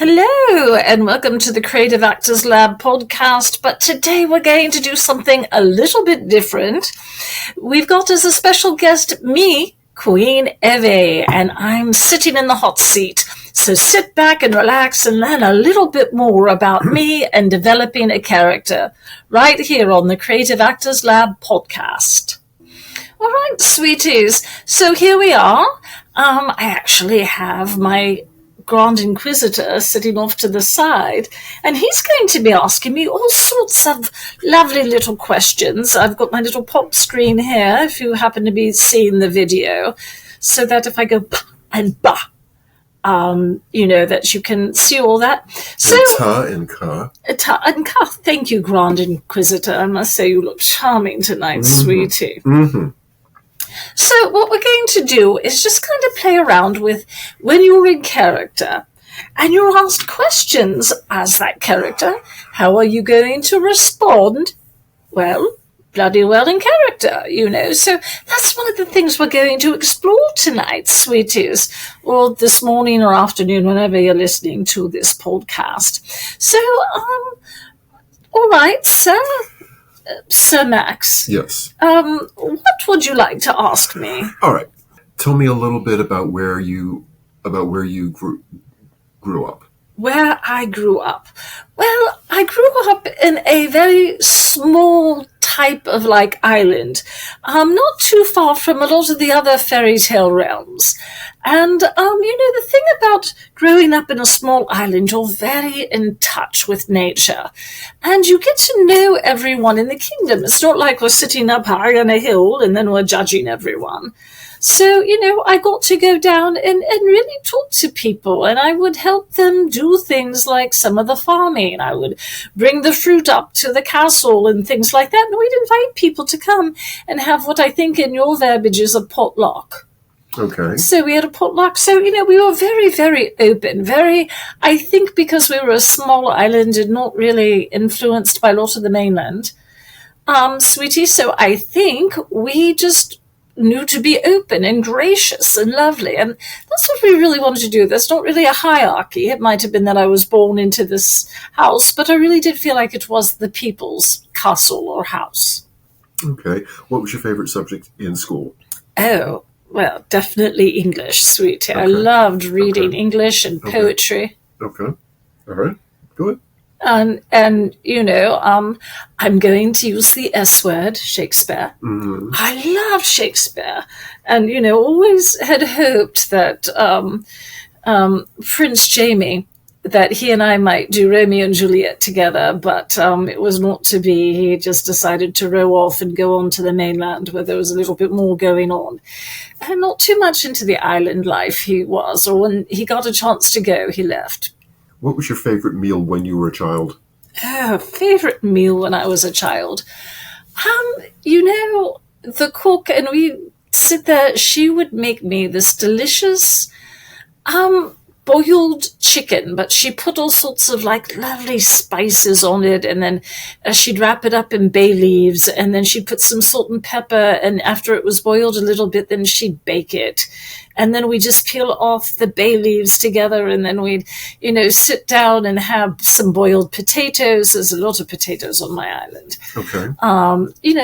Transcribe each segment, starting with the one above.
Hello, and welcome to the Creative Actors Lab podcast. But today we're going to do something a little bit different. We've got as a special guest me, Queen Evi, and I'm sitting in the hot seat. So sit back and relax and learn a little bit more about me and developing a character right here on the Creative Actors Lab podcast. All right, sweeties. So here we are. I actually have my Grand Inquisitor sitting off to the side, and he's going to be asking me all sorts of lovely little questions. I've got my little pop screen here, if you happen to be seeing the video, so that if I go bah and bah, that you can see all that. So, and ta and ka. Ta and ka. Thank you, Grand Inquisitor. I must say you look charming tonight, sweetie. Mm-hmm. So what we're going to do is just kind of play around with when you're in character and you're asked questions as that character. How are you going to respond? Well, bloody well in character, So that's one of the things we're going to explore tonight, sweeties, or this morning or afternoon, whenever you're listening to this podcast. So, all right, Sir Max. Yes. What would you like to ask me? All right. Tell me a little bit about where you grew up. Where I grew up. Well, I grew up in a very small type of island, not too far from a lot of the other fairy tale realms. And, the thing about growing up in a small island, you're very in touch with nature. And you get to know everyone in the kingdom. It's not like we're sitting up high on a hill and then we're judging everyone. So, I got to go down and really talk to people, and I would help them do things like some of the farming. I would bring the fruit up to the castle and things like that. And we'd invite people to come and have what I think in your verbiage is a potluck. Okay. So we had a potluck. So, we were very, very open, I think because we were a small island and not really influenced by a lot of the mainland, sweetie. So I think we just knew to be open and gracious and lovely. And that's what we really wanted to do. There's not really a hierarchy. It might have been that I was born into this house, but I really did feel like it was the people's castle or house. Okay. What was your favorite subject in school? Oh, well, definitely English, sweetie. Okay. I loved reading English and poetry. Okay. All right. Good. And I'm going to use the S word, Shakespeare. Mm-hmm. I love Shakespeare. And, always had hoped that Prince Jamie, that he and I might do Romeo and Juliet together, but it was not to be. He just decided to row off and go on to the mainland where there was a little bit more going on. And not too much into the island life he was, or when he got a chance to go, he left. What was your favorite meal when you were a child? Oh, favorite meal when I was a child? The cook, and we sit there, she would make me this delicious boiled chicken, but she put all sorts of lovely spices on it, and then she'd wrap it up in bay leaves, and then she'd put some salt and pepper, and after it was boiled a little bit, then she'd bake it. And then we just peel off the bay leaves together, and then we'd, sit down and have some boiled potatoes. There's a lot of potatoes on my island. Okay.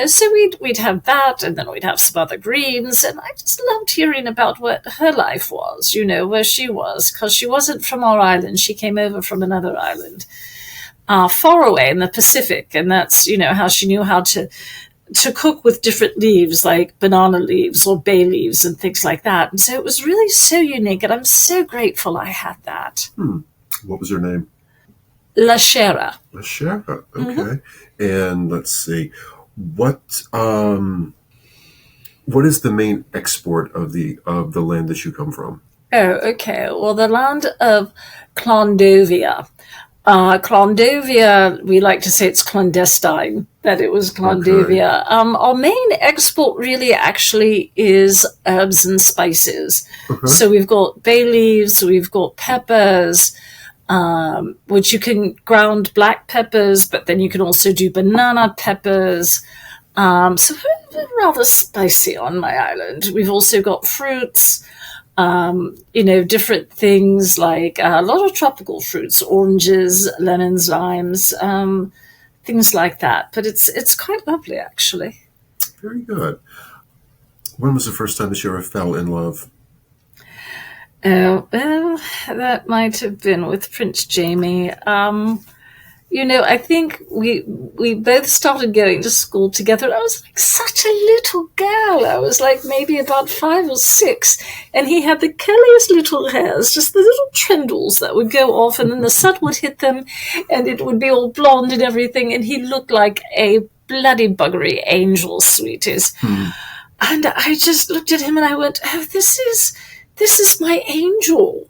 So we'd have that, and then we'd have some other greens. And I just loved hearing about what her life was, where she was, because she wasn't from our island. She came over from another island, far away in the Pacific. And that's, how she knew how to cook with different leaves, like banana leaves or bay leaves and things like that. And so it was really so unique, and I'm so grateful I had that. What was her name? La Chera. La Chera, okay. Mm-hmm. And let's see, what is the main export of the land that you come from? Oh, okay. Well, the land of Clondovia. Clondovia, we like to say it's clandestine, that it was Clondovia. Okay. Our main export really actually is herbs and spices. Okay. So we've got bay leaves, we've got peppers, which you can ground black peppers, but then you can also do banana peppers. So rather spicy on my island. We've also got fruits. different things like a lot of tropical fruits, oranges, lemons, limes, things like that. But it's quite lovely, actually. Very good. When was the first time that you ever fell in love? Oh, well, that might have been with Prince Jamie. I think we both started going to school together. I was like such a little girl. I was like maybe about 5 or 6, and he had the curliest little hairs, just the little trindles that would go off, and then the sun would hit them, and it would be all blonde and everything, and he looked like a bloody buggery angel, sweeties. And I just looked at him and I went, oh, this is my angel.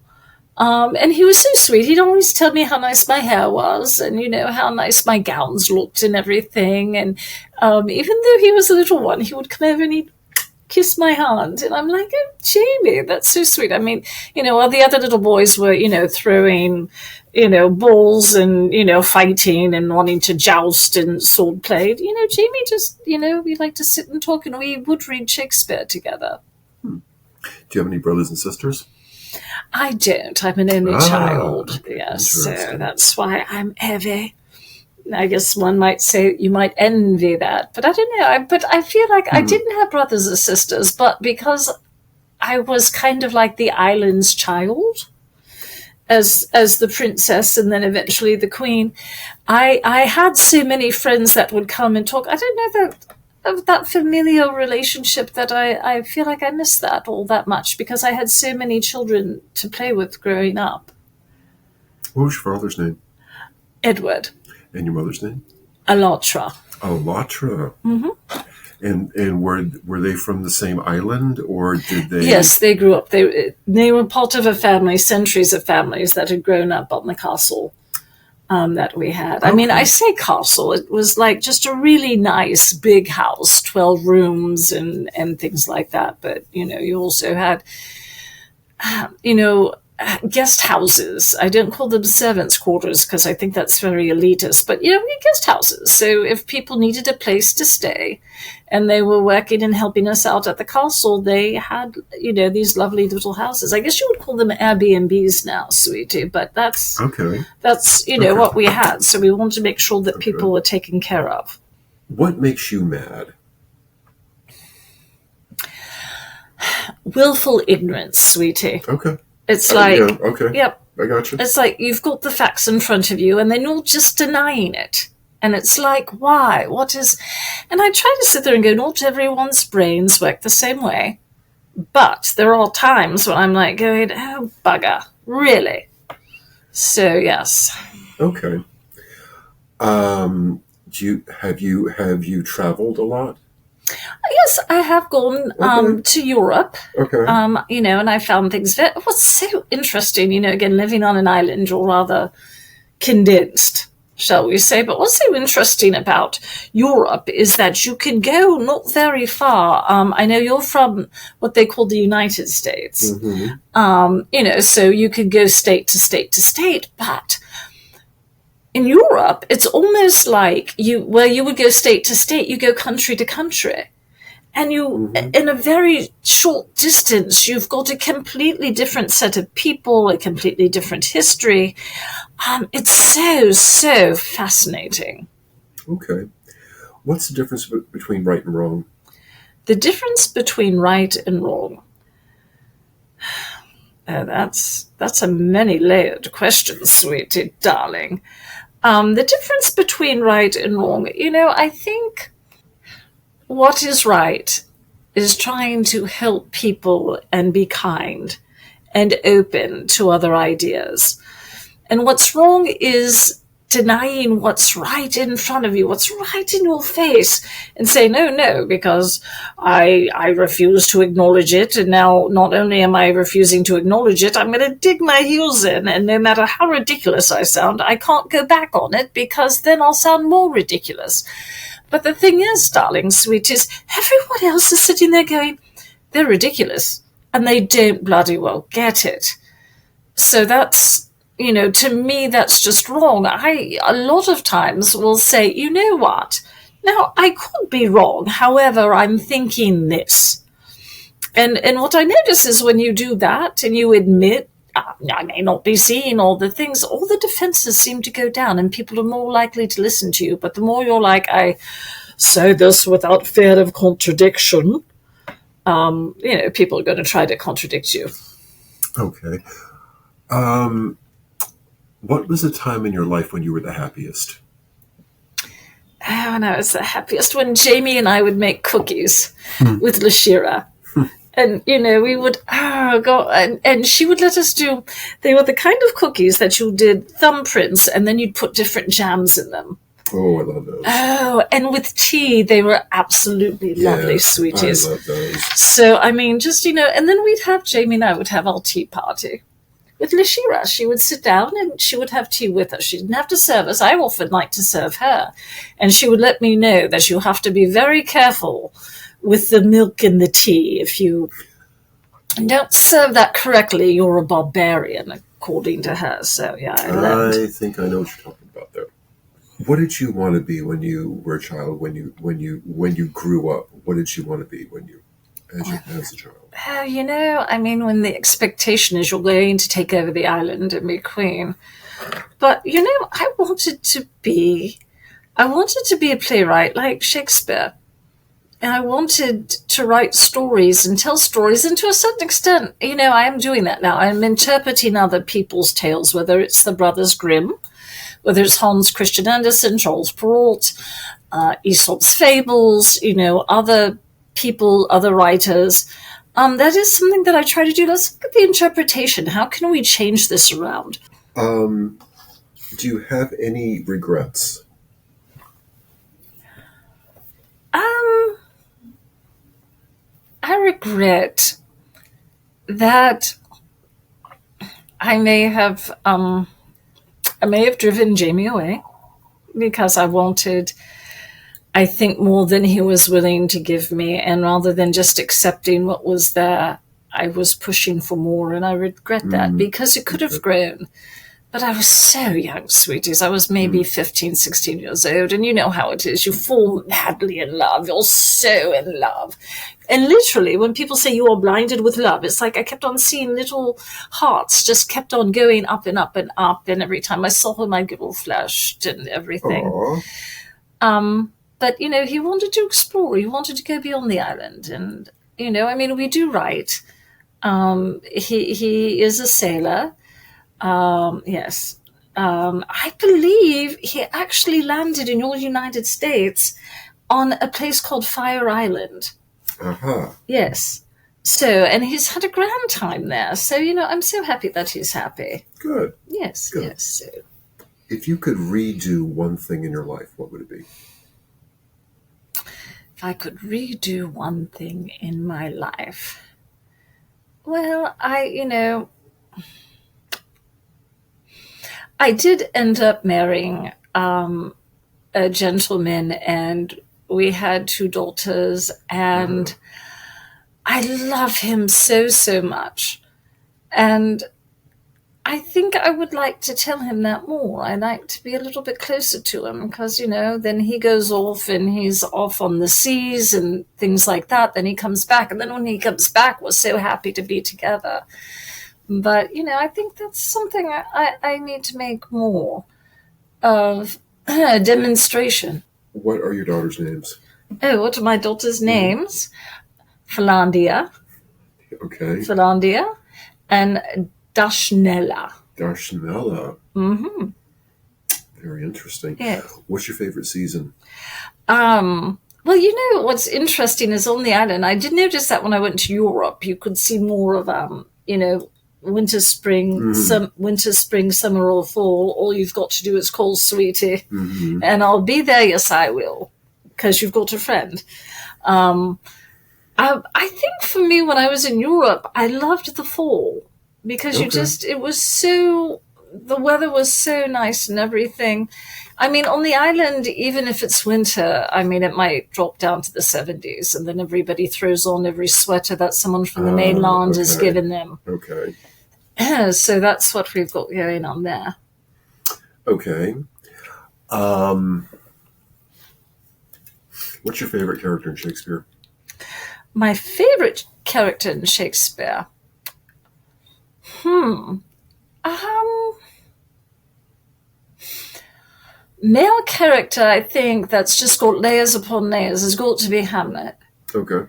And he was so sweet. He'd always tell me how nice my hair was and, how nice my gowns looked and everything. And even though he was a little one, he would come over and he'd kiss my hand. And I'm like, oh, Jamie, that's so sweet. I mean, while the other little boys were, throwing, balls and, fighting and wanting to joust and sword play, Jamie just, we like to sit and talk, and we would read Shakespeare together. Do you have any brothers and sisters? I don't. I'm an only child. Yes, so that's why I'm Evi. I guess one might say you might envy that, but I don't know. But I feel like I didn't have brothers or sisters, but because I was kind of like the island's child, as the princess and then eventually the queen, I had so many friends that would come and talk. I don't know that. Of that familial relationship that I feel like I missed that all that much because I had so many children to play with growing up. What was your father's name? Edward. And your mother's name? Alatra. Alatra. Mm-hmm. And were they from the same island, or did they? Yes, they grew up. They were part of a family, centuries of families that had grown up on the castle. That we had. I mean, I say castle. It was like just a really nice big house, 12 rooms and things like that. But, you also had, guest houses. I don't call them servants' quarters because I think that's very elitist. But, we had guest houses. So if people needed a place to stay and they were working and helping us out at the castle, they had, these lovely little houses. I guess you would call them Airbnbs now, sweetie, but that's okay. That's, what we had. So we wanted to make sure that people were taken care of. What makes you mad? Willful ignorance, sweetie. Okay. It's like, okay. Yep. I got you. It's like you've got the facts in front of you and then you're just denying it. And it's like, why? What is... And I try to sit there and go, not everyone's brains work the same way. But there are times when I'm like going, oh, bugger, really? So, yes. Okay. Have you traveled a lot? Yes, I have gone to Europe. Okay. And I found things that was so interesting, again, living on an island, or rather condensed, shall we say. But what's so interesting about Europe is that you can go not very far. I know you're from what they call the United States. Mm-hmm. So you could go state to state to state, but in Europe, it's almost like where you would go state to state, you go country to country. And in a very short distance, you've got a completely different set of people, a completely different history. It's so fascinating. Okay. What's the difference between right and wrong? The difference between right and wrong. That's a many-layered question, sweetie darling. The difference between right and wrong, I think what is right is trying to help people and be kind and open to other ideas. And what's wrong is denying what's right in front of you, what's right in your face, and say, no, because I refuse to acknowledge it. And now not only am I refusing to acknowledge it, I'm going to dig my heels in. And no matter how ridiculous I sound, I can't go back on it because then I'll sound more ridiculous. But the thing is, darling, sweet, is everyone else is sitting there going, they're ridiculous. And they don't bloody well get it. So that's, to me, that's just wrong. I, a lot of times, will say, you know what? Now, I could be wrong. However, I'm thinking this. And what I notice is when you do that and you admit, I may not be seeing all the things, all the defenses seem to go down and people are more likely to listen to you. But the more you're like, I say this without fear of contradiction, people are going to try to contradict you. Okay. What was a time in your life when you were the happiest? When I was the happiest, when Jamie and I would make cookies with Lashira. And, we would, and she would let us do, they were the kind of cookies that you did thumbprints and then you'd put different jams in them. Oh, I love those. Oh, and with tea, they were absolutely lovely sweeties. I love those. So, and then Jamie and I would have our tea party. With Lashira, she would sit down and she would have tea with us. She didn't have to serve us. I often liked to serve her. And she would let me know that you have to be very careful with the milk in the tea. If you don't serve that correctly, you're a barbarian, according to her. So, yeah, I learned. I think I know what you're talking about there. What did you want to be when you were a child, when you grew up? What did you want to be as a child? When the expectation is you're going to take over the island and be queen. But, I wanted to be a playwright like Shakespeare. And I wanted to write stories and tell stories. And to a certain extent, I am doing that now. I'm interpreting other people's tales, whether it's the Brothers Grimm, whether it's Hans Christian Andersen, Charles Perrault, Aesop's Fables, other people, other writers. That is something that I try to do. Let's look at the interpretation. How can we change this around? Do you have any regrets? I regret that I may have driven Jamie away because I wanted, I think, more than he was willing to give me. And rather than just accepting what was there, I was pushing for more. And I regret that because it could have grown. But I was so young, sweeties. I was maybe 15, 16 years old. And you know how it is. You fall madly in love. You're so in love. And literally, when people say you are blinded with love, it's like I kept on seeing little hearts just kept on going up and up and up. And every time I saw him, I'd get all flushed and everything. But, he wanted to explore. He wanted to go beyond the island. And, we do write. He is a sailor. Yes. I believe he actually landed in your United States on a place called Fire Island. Uh-huh. Yes. So, and he's had a grand time there. So, I'm so happy that he's happy. Good. Yes. Good. Yes. So. If you could redo one thing in your life, what would it be? If I could redo one thing in my life. Well, I did end up marrying a gentleman, and we had 2 daughters, and I love him so, so much. And I think I would like to tell him that more. I like to be a little bit closer to him because, then he goes off and he's off on the seas and things like that. Then he comes back. And then when he comes back, we're so happy to be together. But, I think that's something I need to make more of a demonstration. What are your daughters' names? Oh, what are my daughters' names? Philandia. Okay. Philandia and Dashnella. Dashnella. Mm-hmm. Very interesting. Yeah. What's your favorite season? Well, what's interesting is on the island, I did notice that when I went to Europe, you could see more of, winter, spring, winter, spring, summer, or fall. All you've got to do is call Sweetie, and I'll be there. Yes, I will, because you've got a friend. I think for me, when I was in Europe, I loved the fall because it was so, the weather was so nice and everything. I mean, on the island, even if it's winter, it might drop down to the 70s, and then everybody throws on every sweater that someone from the mainland has given them. Okay. So that's what we've got going on there. Okay. What's your favorite character in Shakespeare? My favorite character in Shakespeare. Um, Male character, I think, that's just got layers upon layers, has got to be Hamlet. Okay.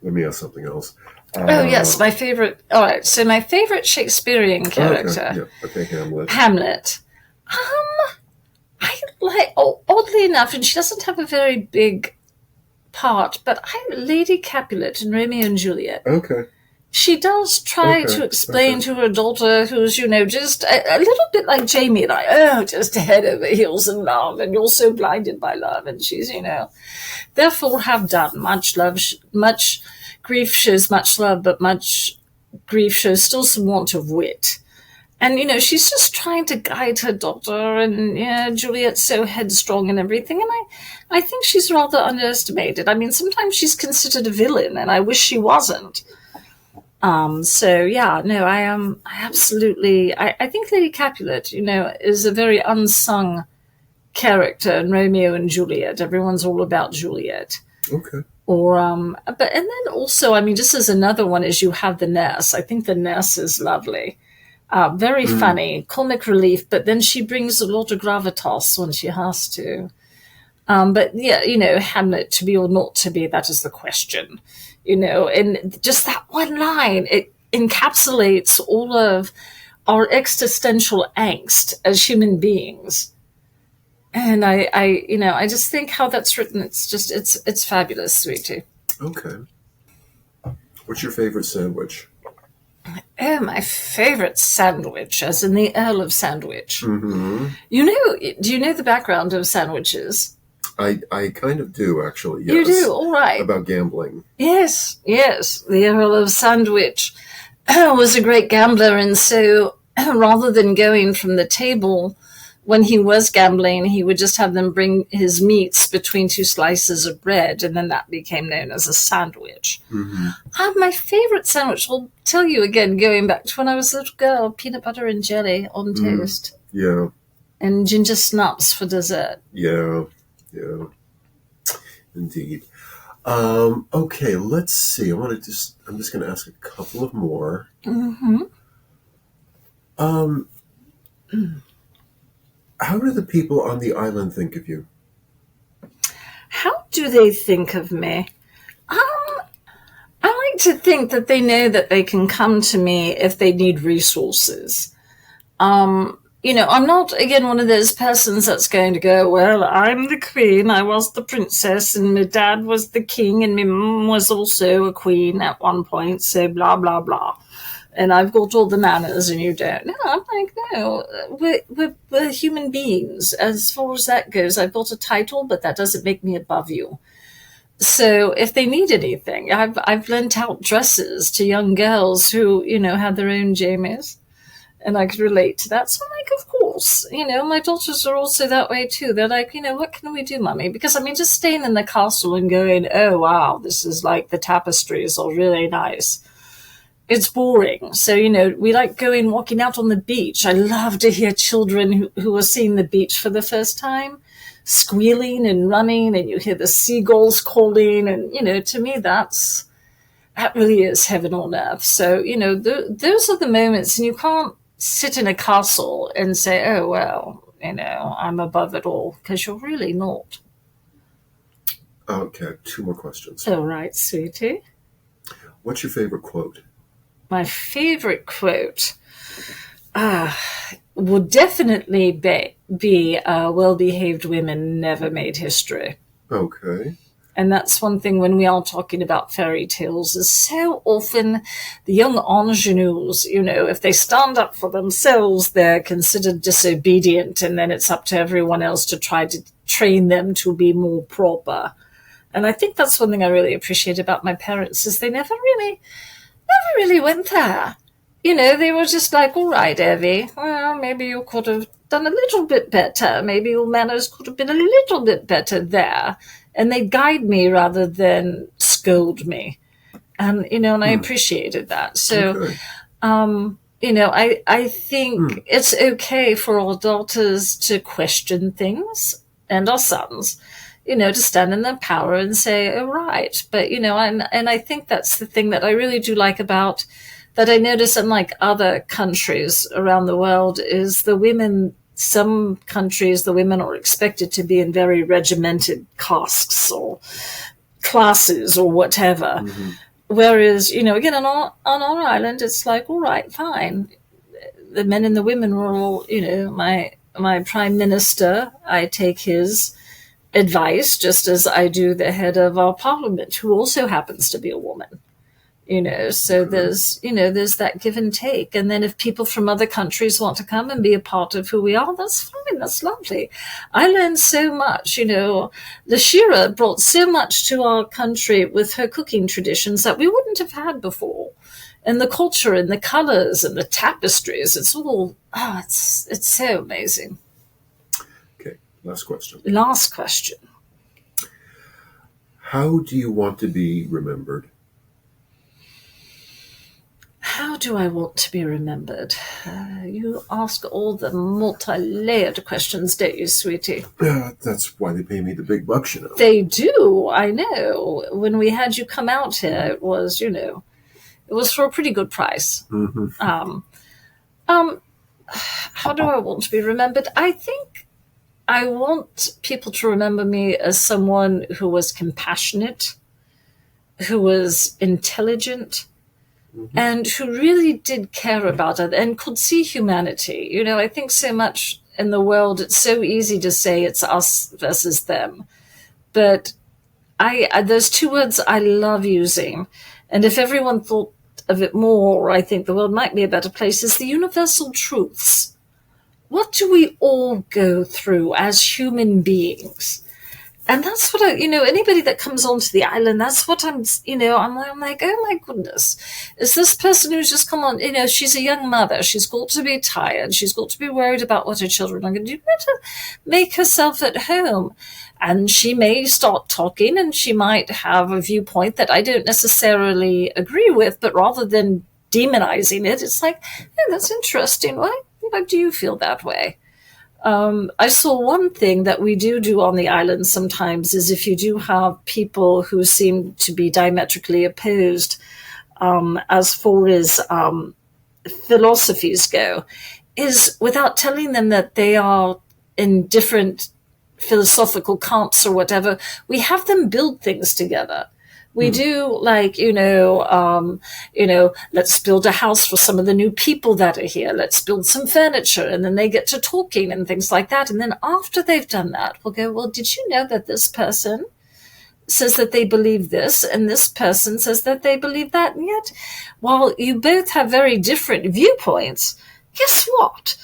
Let me ask something else. Oh, yes, my favorite. All right, so my favorite Shakespearean character. Okay, yeah. Okay, Hamlet. Hamlet. I like, oddly enough, and she doesn't have a very big part, but Lady Capulet in Romeo and Juliet. Okay. She does try to explain to her daughter, who's, just a little bit like Jamie, like, just head over heels in love, and you're so blinded by love. And she's, therefore have done much love, much grief shows much love, but much grief shows still some want of wit. And, she's just trying to guide her daughter, and, Juliet's so headstrong and everything. And I think she's rather underestimated. I mean, sometimes she's considered a villain, and I wish she wasn't. I absolutely, I think Lady Capulet, is a very unsung character in Romeo and Juliet. Everyone's all about Juliet. Okay. And then also, I mean, just as another one is you have the nurse. I think the nurse is lovely. Very funny, comic relief, but then she brings a lot of gravitas when she has to. Hamlet, to be or not to be, that is the question. And just that one line, it encapsulates all of our existential angst as human beings. And I just think how that's written, it's fabulous, sweetie. Okay. What's your favorite sandwich? Oh, my favorite sandwich, as in the Earl of Sandwich. Mm-hmm. Do you know the background of sandwiches? I kind of do, actually, yes. You do? All right. About gambling. Yes. The Earl of Sandwich was a great gambler, and so rather than going from the table when he was gambling, he would just have them bring his meats between two slices of bread, and then that became known as a sandwich. Mm-hmm. My favorite sandwich, I'll tell you again, going back to when I was a little girl, peanut butter and jelly on toast. Yeah. And ginger snaps for dessert. Yeah. Indeed. Okay, let's see. I'm just going to ask a couple of more. Mm-hmm. How do the people on the island think of you? How do they think of me? I like to think that they know that they can come to me if they need resources. I'm not, again, one of those persons that's going to go, well, I'm the queen, I was the princess, and my dad was the king, and my mum was also a queen at one point, so blah, blah, blah. And I've got all the manners and you don't. No, I'm like, no, we're human beings. As far as that goes, I've got a title, but that doesn't make me above you. So if they need anything, I've lent out dresses to young girls who, have their own Jamies. And I could relate to that. So I'm like, of course, my daughters are also that way too. They're like, what can we do, Mummy? Because just staying in the castle and going, oh, wow, this is like the tapestries are really nice. It's boring. So, we like walking out on the beach. I love to hear children who are seeing the beach for the first time, squealing and running, and you hear the seagulls calling. And, to me, that really is heaven on earth. So, those are the moments, and you can't sit in a castle and say, oh, well, I'm above it all, because you're really not. Okay, 2 more questions. All right, sweetie. What's your favorite quote? My favorite quote would definitely be well-behaved women never made history. Okay. And that's one thing when we are talking about fairy tales is so often the young ingenues, if they stand up for themselves, they're considered disobedient, and then it's up to everyone else to try to train them to be more proper. And I think that's one thing I really appreciate about my parents is they never really went there. They were just like, all right, Evie, well, maybe you could have done a little bit better. Maybe your manners could have been a little bit better there. And they guide me rather than scold me. And, I appreciated that. So, Okay. I think it's okay for our daughters to question things, and our sons. to stand in their power and say, oh, right. But, and I think that's the thing that I really do like about that I notice unlike other countries around the world is the women, some countries, the women are expected to be in very regimented castes or classes or whatever. Mm-hmm. Whereas, again, on our island, it's like, all right, fine. The men and the women were all, my prime minister, I take his advice just as I do the head of our parliament, who also happens to be a woman. So there's that give and take. And then if people from other countries want to come and be a part of who we are, that's fine. That's lovely. I learned so much, the Shira brought so much to our country with her cooking traditions that we wouldn't have had before. And the culture and the colors and the tapestries, it's all, it's so amazing. Okay, last question. How do you want to be remembered? How do I want to be remembered? You ask all the multi-layered questions, don't you, sweetie? That's why they pay me the big bucks, They do, I know. When we had you come out here, it was, it was for a pretty good price. Mm-hmm. How do I want to be remembered? I think I want people to remember me as someone who was compassionate, who was intelligent, mm-hmm. and who really did care about it and could see humanity. I think so much in the world, it's so easy to say it's us versus them. But those two words I love using. And if everyone thought of it more, I think the world might be a better place, is the universal truths. What do we all go through as human beings? And that's what anybody that comes onto the island, that's what I'm like, oh my goodness, is this person who's just come on, she's a young mother, she's got to be tired, she's got to be worried about what her children are going to do, to make herself at home. And she may start talking and she might have a viewpoint that I don't necessarily agree with, but rather than demonizing it, it's like, oh, that's interesting. Why do you feel that way? I saw one thing that we do on the island sometimes is if you do have people who seem to be diametrically opposed as far as philosophies go, is without telling them that they are in different philosophical camps or whatever, we have them build things together. We do let's build a house for some of the new people that are here. Let's build some furniture. And then they get to talking and things like that. And then after they've done that, we'll go, well, did you know that this person says that they believe this and this person says that they believe that? And yet, while you both have very different viewpoints, guess what?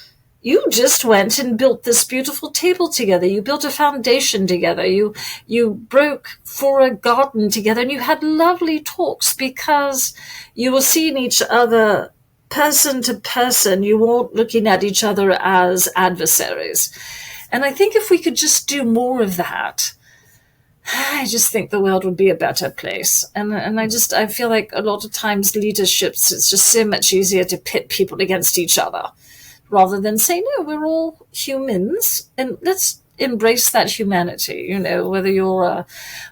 You just went and built this beautiful table together. You built a foundation together. You broke for a garden together and you had lovely talks because you were seeing each other person to person. You weren't looking at each other as adversaries. And I think if we could just do more of that, I just think the world would be a better place. And I feel like a lot of times leaderships, it's just so much easier to pit people against each other, rather than say, no, we're all humans and let's embrace that humanity. Whether you're a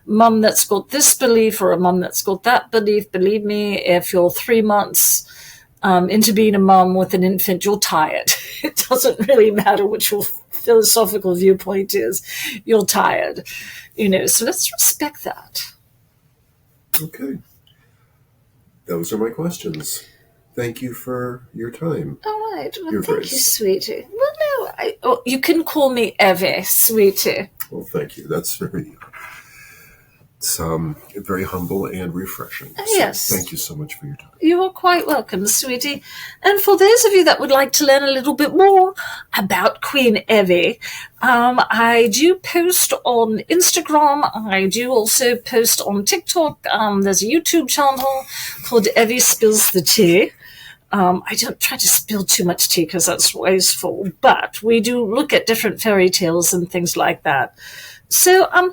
mum that's got this belief or a mum that's got that belief, believe me, if you're 3 months into being a mum with an infant, you're tired. It doesn't really matter what your philosophical viewpoint is. You're tired. So let's respect that. Okay. Those are my questions. Thank you for your time. All right. Well, thank you, sweetie. Well, no, you can call me Evi, sweetie. Well, thank you. That's very humble and refreshing. Yes. Thank you so much for your time. You are quite welcome, sweetie. And for those of you that would like to learn a little bit more about Queen Evi, I do post on Instagram. I do also post on TikTok. There's a YouTube channel called Evi Spills the Tea. I don't try to spill too much tea because that's wasteful, but we do look at different fairy tales and things like that. So, I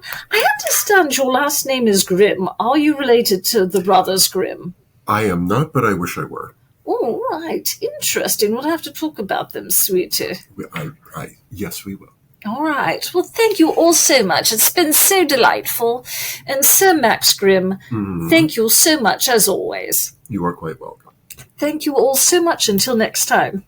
understand your last name is Grimm. Are you related to the brothers Grimm? I am not, but I wish I were. Oh, right. Interesting. We'll have to talk about them, sweetie. Yes, we will. All right. Well, thank you all so much. It's been so delightful. And Sir Max Grimm, thank you so much as always. You are quite welcome. Thank you all so much. Until next time.